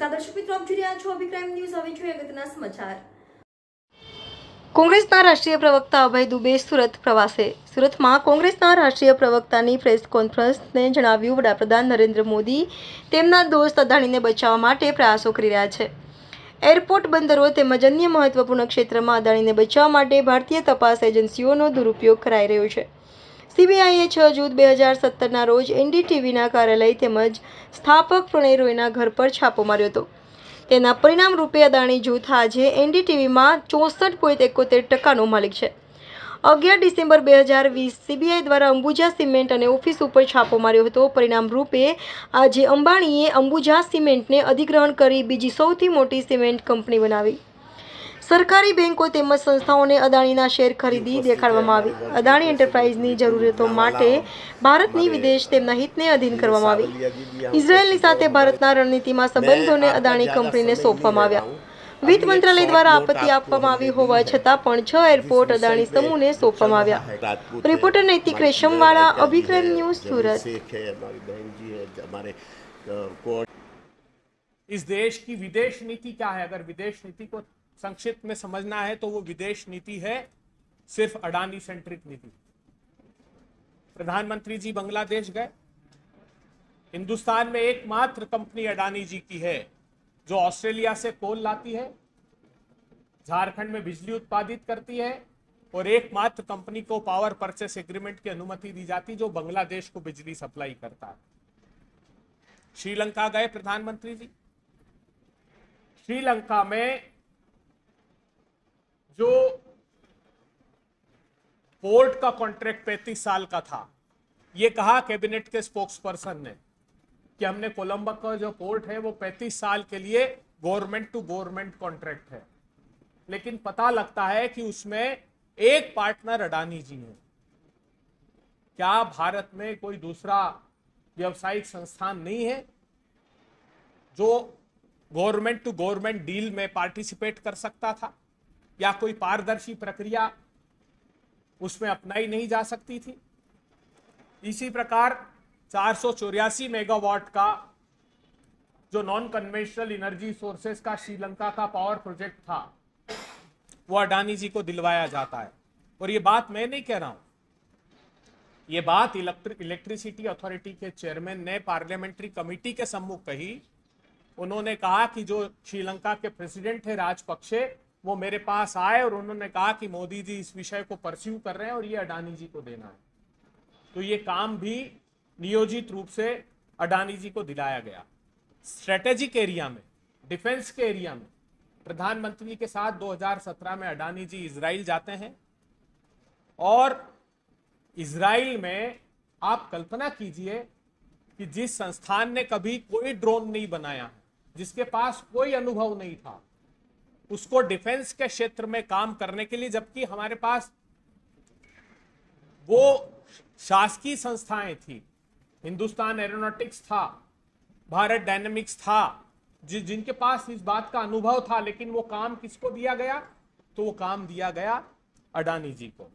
નમસ્કાર દર્શક મિત્રો, આપ જોઈ રહ્યા છો અભિક્રાઇમ ન્યૂઝ. હવે જોઈએ અગત્યના સમાચાર. કોંગ્રેસના રાષ્ટ્રીય પ્રવક્તા અભય દુબે સુરત પ્રવાસે. સુરતમાં કોંગ્રેસના રાષ્ટ્રીય પ્રવક્તાની પ્રેસ કોન્ફરન્સને જણાવ્યું, વડાપ્રધાન નરેન્દ્ર મોદી તેમના દોસ્ત અદાણીને બચાવવા માટે પ્રયાસો કરી રહ્યા છે. એરપોર્ટ, બંદરો તેમજ અન્ય મહત્વપૂર્ણ ક્ષેત્રમાં અદાણીને બચાવવા માટે ભારતીય તપાસ એજન્સીઓનો દુરુપયોગ કરાઈ રહ્યો છે. સીબીઆઈએ 6 જૂન 2017ના રોજ એનડીટીવીના કાર્યાલય તેમજ સ્થાપક પ્રણય રોયના ઘર પર છાપો માર્યો હતો. તેના પરિણામ રૂપે અદાણી જૂથ આજે એનડીટીવીમાં 64.71% માલિક છે. 11 ડિસેમ્બર 2020 સીબીઆઈ દ્વારા અંબુજા સિમેન્ટ અને ઓફિસ ઉપર છાપો માર્યો હતો. પરિણામ રૂપે આજે અંબાણીએ અંબુજા સિમેન્ટને અધિગ્રહણ કરી બીજી સૌથી મોટી સિમેન્ટ કંપની બનાવી. સરકારી બેંકો તેમજ સંસ્થાઓને અદાણીના શેર ખરીદી દેખાડવામાં આવી. અદાણી એન્ટરપ્રાઇઝની જરૂરિયાતો માટે ભારતની વિદેશ તેમના હિતને અધીન કરવામાં આવી. ઇઝરાયેલની સાથે ભારતના રણનીતિમાં સંબંધોને અદાણી કંપનીને સોંપવામાં આવ્યા. વિત્ત મંત્રાલય દ્વારા આપત્તિ આપવામાં આવી હોવા છતાં પણ 6 એરપોર્ટ અદાણી સમૂહને સોંપવામાં આવ્યા. રિપોર્ટર નૈતિક રેશમવાળા, અભિક્રાઇમ ન્યૂઝ, સુરત. इस देश की विदेश नीति क्या है? अगर विदेश नीति को संक्षिप्त में समझना है तो वो विदेश नीति है सिर्फ अडानी सेंट्रिक नीति. प्रधानमंत्री जी बांग्लादेश गए. हिंदुस्तान में एकमात्र कंपनी अडानी जी की है जो ऑस्ट्रेलिया से कोल लाती है, झारखंड में बिजली उत्पादित करती है और एकमात्र कंपनी को पावर परचेस एग्रीमेंट की अनुमति दी जाती जो बांग्लादेश को बिजली सप्लाई करता है. श्रीलंका गए प्रधानमंत्री जी. श्रीलंका में जो पोर्ट का कॉन्ट्रैक्ट 35 साल का था, यह कहा कैबिनेट के स्पोक्स पर्सन ने कि हमने कोलंबो का जो पोर्ट है वो 35 साल के लिए गवर्नमेंट टू गवर्नमेंट कॉन्ट्रैक्ट है, लेकिन पता लगता है कि उसमें एक पार्टनर अडानी जी है. क्या भारत में कोई दूसरा व्यावसायिक संस्थान नहीं है जो गवर्नमेंट टू गवर्नमेंट डील में पार्टिसिपेट कर सकता था, या कोई पारदर्शी प्रक्रिया उसमें अपनाई नहीं जा सकती थी? इसी प्रकार 484 मेगावाट का जो नॉन कन्वेंशनल एनर्जी सोर्सेस का श्रीलंका का पावर प्रोजेक्ट था वो अडानी जी को दिलवाया जाता है. और ये बात मैं नहीं कह रहा हूं, ये बात इलेक्ट्रिसिटी अथॉरिटी के चेयरमैन ने पार्लियामेंट्री कमेटी के सम्मुख कही. उन्होंने कहा कि जो श्रीलंका के प्रेसिडेंट है राजपक्षे, वो मेरे पास आए और उन्होंने कहा कि मोदी जी इस विषय को परस्यू कर रहे हैं और ये अडानी जी को देना है. तो ये काम भी नियोजित रूप से अडानी जी को दिलाया गया. स्ट्रेटेजिक एरिया में, डिफेंस के एरिया में प्रधानमंत्री के साथ 2017 में अडानी जी इजराइल जाते हैं और इजराइल में आप कल्पना कीजिए कि जिस संस्थान ने कभी कोई ड्रोन नहीं बनाया, जिसके पास कोई अनुभव नहीं था, उसको डिफेंस के क्षेत्र में काम करने के लिए, जबकि हमारे पास वो शासकीय संस्थाएं थी, हिंदुस्तान एरोनॉटिक्स था, भारत डायनेमिक्स था, जिनके पास इस बात का अनुभव था, लेकिन वो काम किसको दिया गया? तो वो काम दिया गया अडानी जी को.